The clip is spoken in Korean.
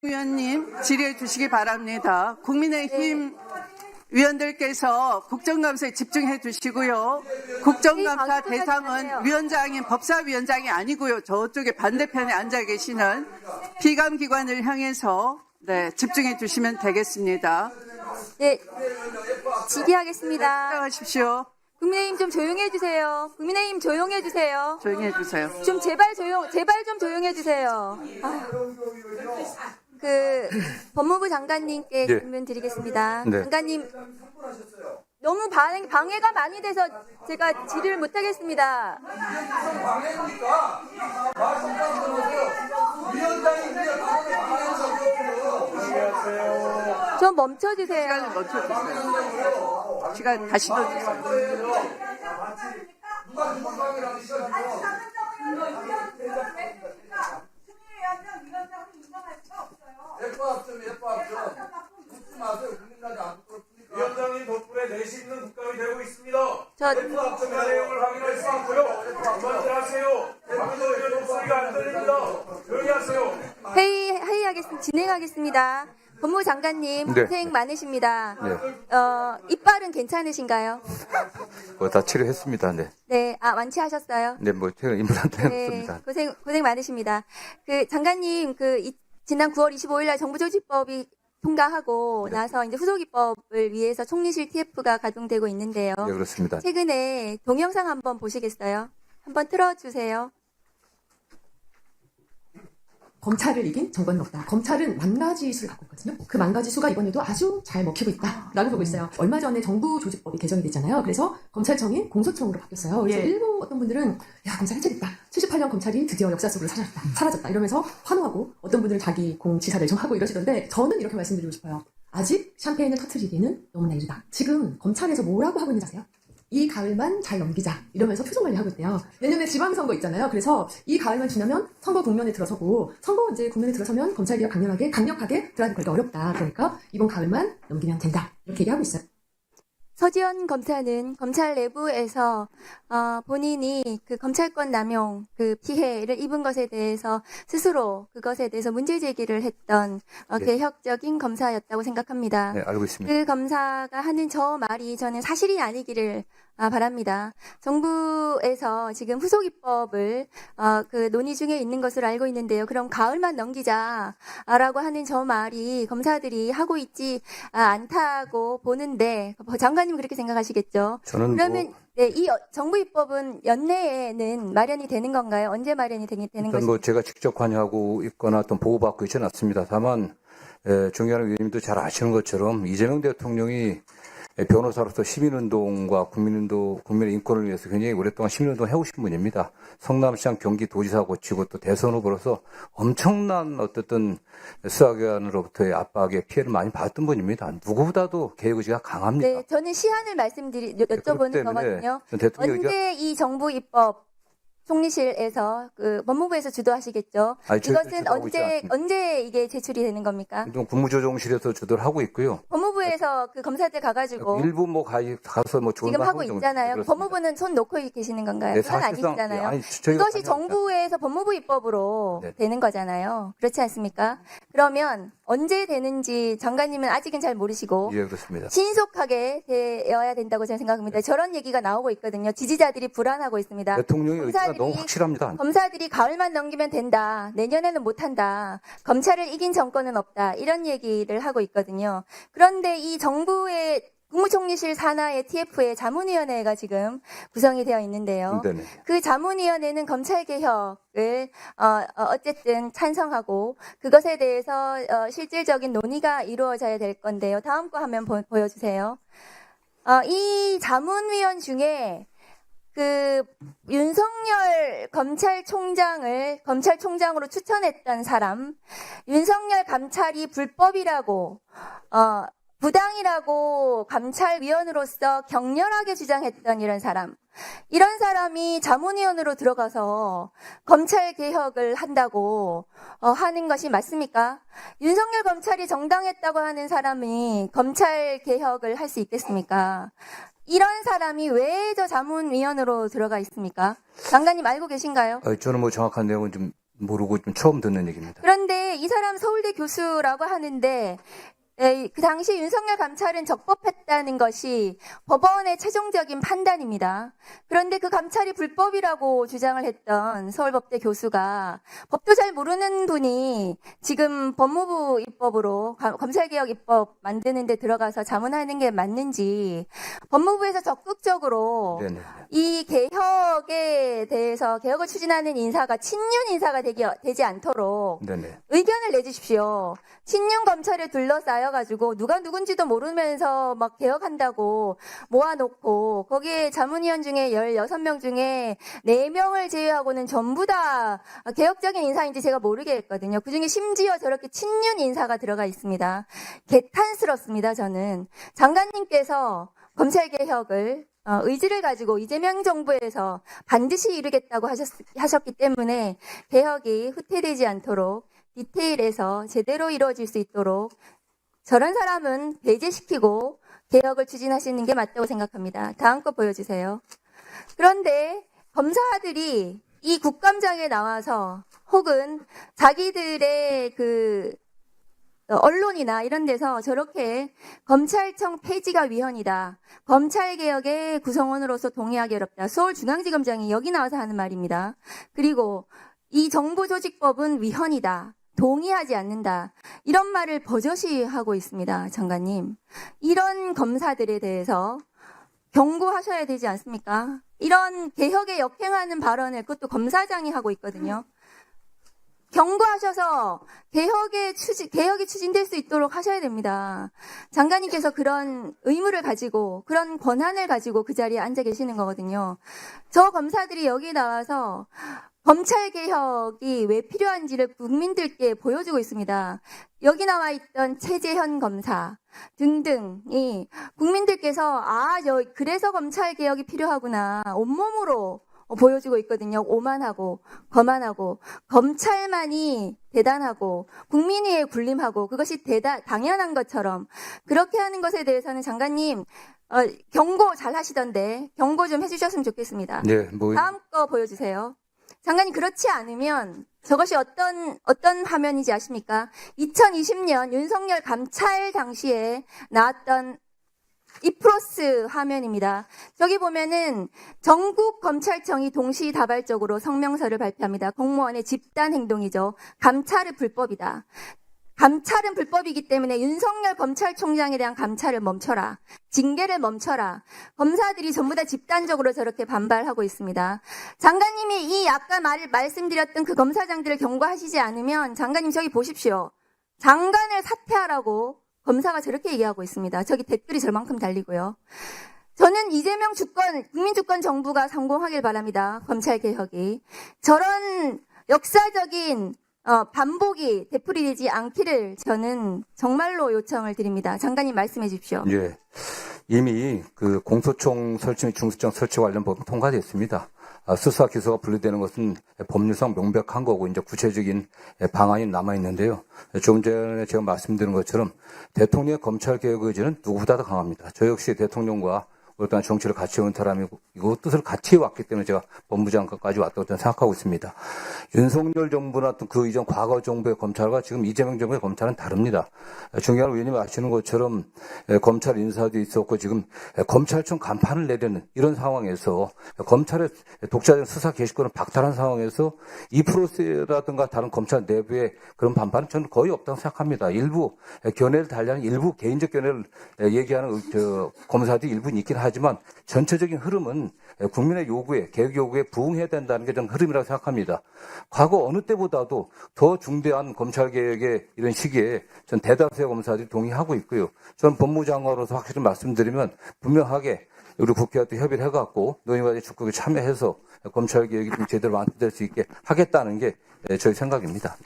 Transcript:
위원님 질의해 주시기 바랍니다. 국민의힘 위원들께서 국정감사에 집중해 주시고요. 국정감사 대상은 위원장인 법사위원장이 아니고요. 저쪽에 반대편에 앉아 계시는 피감기관을 향해서 집중해 주시면 되겠습니다. 네, 질의하겠습니다. 시작하십시오. 국민의힘 좀 조용해 주세요. 국민의힘 조용해 주세요. 조용히 해주세요. 좀 제발 좀 조용해 주세요. 법무부 장관님께 네. 질문 드리겠습니다. 네. 장관님, 너무 방해가 많이 돼서 제가 질의를 못 하겠습니다. 좀 멈춰주세요. 시간을 멈춰주세요. 시간 다시 넣어주세요. 위원장님 덕분에 내실 있는 국감이 되고 있습니다. 저- 합점의 내용을 확인할 수 있고요. 그만하세요. 방금 의원 목소리가 안 들립니다. 조용히 하세요. 진행하겠습니다. 법무부 장관님, 네. 고생 많으십니다. 네. 이빨은 괜찮으신가요? 다 치료했습니다. 네. 네, 완치하셨어요? 네, 제가 임플란트 네, 했습니다. 고생 많으십니다. 장관님, 지난 9월 25일 날 정부조직법이 통과하고 네. 나서 이제 후속입법을 위해서 총리실 TF가 가동되고 있는데요. 네, 그렇습니다. 최근에 동영상 한번 보시겠어요? 한번 틀어주세요. 검찰을 이긴 정권은 없다. 검찰은 만 가지 수를 갖고 있거든요. 그 만 가지 수가 이번에도 아주 잘 먹히고 있다라고 보고 있어요. 얼마 전에 정부조직법이 개정이 됐잖아요. 그래서 검찰청이 공소청으로 바뀌었어요. 그래서 일부 어떤 분들은 야, 검찰 해체됐다. 78년 검찰이 드디어 역사 속으로 사라졌다. 이러면서 환호하고 어떤 분들은 자기 공지사를 좀 하고 이러시던데 저는 이렇게 말씀드리고 싶어요. 아직 샴페인을 터트리기는 너무나 이르다. 지금 검찰에서 뭐라고 하고 있는지 아세요? 이 가을만 잘 넘기자 이러면서 표정 관리하고 있대요. 내년에 지방선거 있잖아요. 그래서 이 가을만 지나면 선거 국면에 들어서고 선거 이제 국면에 들어서면 검찰개혁 강력하게 들어가기 거의 어렵다. 그러니까 이번 가을만 넘기면 된다. 이렇게 얘기하고 있어요. 서지현 검사는 검찰 내부에서 본인이 검찰권 남용 피해를 입은 것에 대해서 스스로 그것에 대해서 문제 제기를 했던 네. 개혁적인 검사였다고 생각합니다. 네, 알고 있습니다. 그 검사가 하는 저 말이 저는 사실이 아니기를 바랍니다. 정부에서 지금 후속입법을 논의 중에 있는 것으로 알고 있는데요. 그럼 가을만 넘기자라고 하는 저 말이 검사들이 하고 있지 않다고 보는데 장관님 그렇게 생각하시겠죠? 저는 그러면 이 정부 입법은 연내에는 마련이 되는 건가요? 언제 마련이 되는 일단 것인가요? 제가 직접 관여하고 있거나 어떤 보고받고 있지는 않습니다. 다만 존경하는 위원님도 잘 아시는 것처럼 이재명 대통령이 변호사로서 시민운동과 국민의 인권을 위해서 굉장히 오랫동안 시민운동을 해오신 분입니다. 성남시장 경기도지사 고치고 또 대선 후보로서 엄청난 어쨌든 수사기관으로부터의 압박에 피해를 많이 받았던 분입니다. 누구보다도 개혁 의지가 강합니다. 네, 저는 시한을 여쭤보는 거거든요. 대통령 언제 이 정부 입법 총리실에서 법무부에서 주도하시겠죠? 아니, 저희도 이것은 주도하고 있지 않습니다. 언제 이게 제출이 되는 겁니까? 국무조정실에서 주도를 하고 있고요. 법무부에서 검사들 가가지고 일부 가서 좋은 지금 말 하고 정도 있잖아요. 그렇습니다. 법무부는 손 놓고 계시는 건가요? 네, 그건 사실상, 아니잖아요. 아니, 저희가 이것이 정부에서 법무부 입법으로 네. 되는 거잖아요. 그렇지 않습니까? 그러면 언제 되는지 장관님은 아직은 잘 모르시고 예, 그렇습니다. 신속하게 되어야 된다고 저는 생각합니다. 저런 얘기가 나오고 있거든요. 지지자들이 불안하고 있습니다. 대통령의 의지가 검사들이- 너무 확실합니다. 검사들이 가을만 넘기면 된다. 내년에는 못한다. 검찰을 이긴 정권은 없다. 이런 얘기를 하고 있거든요. 그런데 이 정부의 국무총리실 산하의 TF의 자문위원회가 지금 구성이 되어 있는데요. 네네. 그 자문위원회는 검찰개혁을 어쨌든 찬성하고 그것에 대해서 실질적인 논의가 이루어져야 될 건데요. 다음 거 화면 보여주세요. 이 자문위원 중에 윤석열 검찰총장으로 추천했던 사람, 윤석열 감찰이 불법이라고, 부당이라고 감찰위원으로서 격렬하게 주장했던 이런 사람이 자문위원으로 들어가서 검찰 개혁을 한다고 하는 것이 맞습니까? 윤석열 검찰이 정당했다고 하는 사람이 검찰 개혁을 할 수 있겠습니까? 이런 사람이 왜 저 자문위원으로 들어가 있습니까? 장관님 알고 계신가요? 저는 정확한 내용은 좀 모르고 좀 처음 듣는 얘기입니다. 그런데 이 사람 서울대 교수라고 하는데 그 당시 윤석열 감찰은 적법했다는 것이 법원의 최종적인 판단입니다. 그런데 그 감찰이 불법이라고 주장을 했던 서울법대 교수가 법도 잘 모르는 분이 지금 법무부 입법으로 검찰개혁 입법 만드는 데 들어가서 자문하는 게 맞는지 법무부에서 적극적으로 네네. 이 개혁에 대해서 개혁을 추진하는 인사가 친윤 인사가 되지 않도록 네네. 의견을 내주십시오. 친윤 검찰에 둘러싸여가지고 누가 누군지도 모르면서 막 개혁한다고 모아놓고 거기에 자문위원 중에 16명 중에 4명을 제외하고는 전부 다 개혁적인 인사인지 제가 모르겠거든요. 그중에 심지어 저렇게 친윤 인사가 들어가 있습니다. 개탄스럽습니다. 저는 장관님께서 검찰개혁을 의지를 가지고 이재명 정부에서 반드시 이루겠다고 하셨기 때문에 개혁이 후퇴되지 않도록 디테일에서 제대로 이루어질 수 있도록 저런 사람은 배제시키고 개혁을 추진하시는 게 맞다고 생각합니다. 다음 거 보여주세요. 그런데 검사들이 이 국감장에 나와서 혹은 자기들의 언론이나 이런 데서 저렇게 검찰청 폐지가 위헌이다. 검찰개혁의 구성원으로서 동의하기 어렵다. 서울중앙지검장이 여기 나와서 하는 말입니다. 그리고 이 정보조직법은 위헌이다. 동의하지 않는다. 이런 말을 버젓이 하고 있습니다. 장관님. 이런 검사들에 대해서 경고하셔야 되지 않습니까? 이런 개혁에 역행하는 발언을 그것도 검사장이 하고 있거든요. 경고하셔서 개혁이 추진될 수 있도록 하셔야 됩니다. 장관님께서 그런 의무를 가지고 그런 권한을 가지고 그 자리에 앉아 계시는 거거든요. 저 검사들이 여기 나와서 검찰개혁이 왜 필요한지를 국민들께 보여주고 있습니다. 여기 나와 있던 최재현 검사 등등이 국민들께서 그래서 검찰개혁이 필요하구나 온몸으로 보여주고 있거든요. 오만하고 거만하고 검찰만이 대단하고 국민위에 군림하고 그것이 당연한 것처럼 그렇게 하는 것에 대해서는 장관님 경고 잘 하시던데 경고 좀 해주셨으면 좋겠습니다. 네, 다음 거 보여주세요. 장관님 그렇지 않으면 저것이 어떤 화면인지 아십니까? 2020년 윤석열 감찰 당시에 나왔던 이프로스 화면입니다. 저기 보면은 전국 검찰청이 동시다발적으로 성명서를 발표합니다. 공무원의 집단 행동이죠. 감찰은 불법이다. 감찰은 불법이기 때문에 윤석열 검찰총장에 대한 감찰을 멈춰라. 징계를 멈춰라. 검사들이 전부 다 집단적으로 저렇게 반발하고 있습니다. 장관님이 이 아까 말씀드렸던 그 검사장들을 경고하시지 않으면 장관님 저기 보십시오. 장관을 사퇴하라고 검사가 저렇게 얘기하고 있습니다. 저기 댓글이 저만큼 달리고요. 저는 이재명 국민주권 정부가 성공하길 바랍니다. 검찰개혁이. 저런 역사적인 반복이 되풀이되지 않기를 저는 정말로 요청을 드립니다. 장관님 말씀해 주십시오. 예. 이미 그 공소청 설치 및 중수청 설치 관련 법은 통과됐습니다. 수사 기소가 분리되는 것은 법률상 명백한 거고 이제 구체적인 방안이 남아 있는데요. 조금 전에 제가 말씀드린 것처럼 대통령의 검찰 개혁 의지는 누구보다도 강합니다. 저 역시 대통령과 오랫동안 정치를 같이 해온 사람이고 이거 뜻을 같이 해왔기 때문에 제가 법무장관까지 왔다고 저는 생각하고 있습니다. 윤석열 정부나 또 그 이전 과거 정부의 검찰과 지금 이재명 정부의 검찰은 다릅니다. 중요한 의원님이 아시는 것처럼 검찰 인사도 있었고 지금 검찰청 간판을 내려는 이런 상황에서 검찰의 독자적인 수사 개시권을 박탈한 상황에서 2%라든가 다른 검찰 내부의 그런 반발은 저는 거의 없다고 생각합니다. 일부 견해를 달리하는 일부 개인적 견해를 얘기하는 검사들이 일부 있긴 하지만 전체적인 흐름은 국민의 요구에 개혁 요구에 부응해야 된다는 게 저는 흐름이라고 생각합니다. 과거 어느 때보다도 더 중대한 검찰개혁의 이런 시기에 전 대다수의 검사들이 동의하고 있고요. 저는 법무장관으로서 확실히 말씀드리면 분명하게 우리 국회와 또 협의를 해갖고 노인과의 적극에 참여해서 검찰개혁이 좀 제대로 완성될 수 있게 하겠다는 게 저희 생각입니다.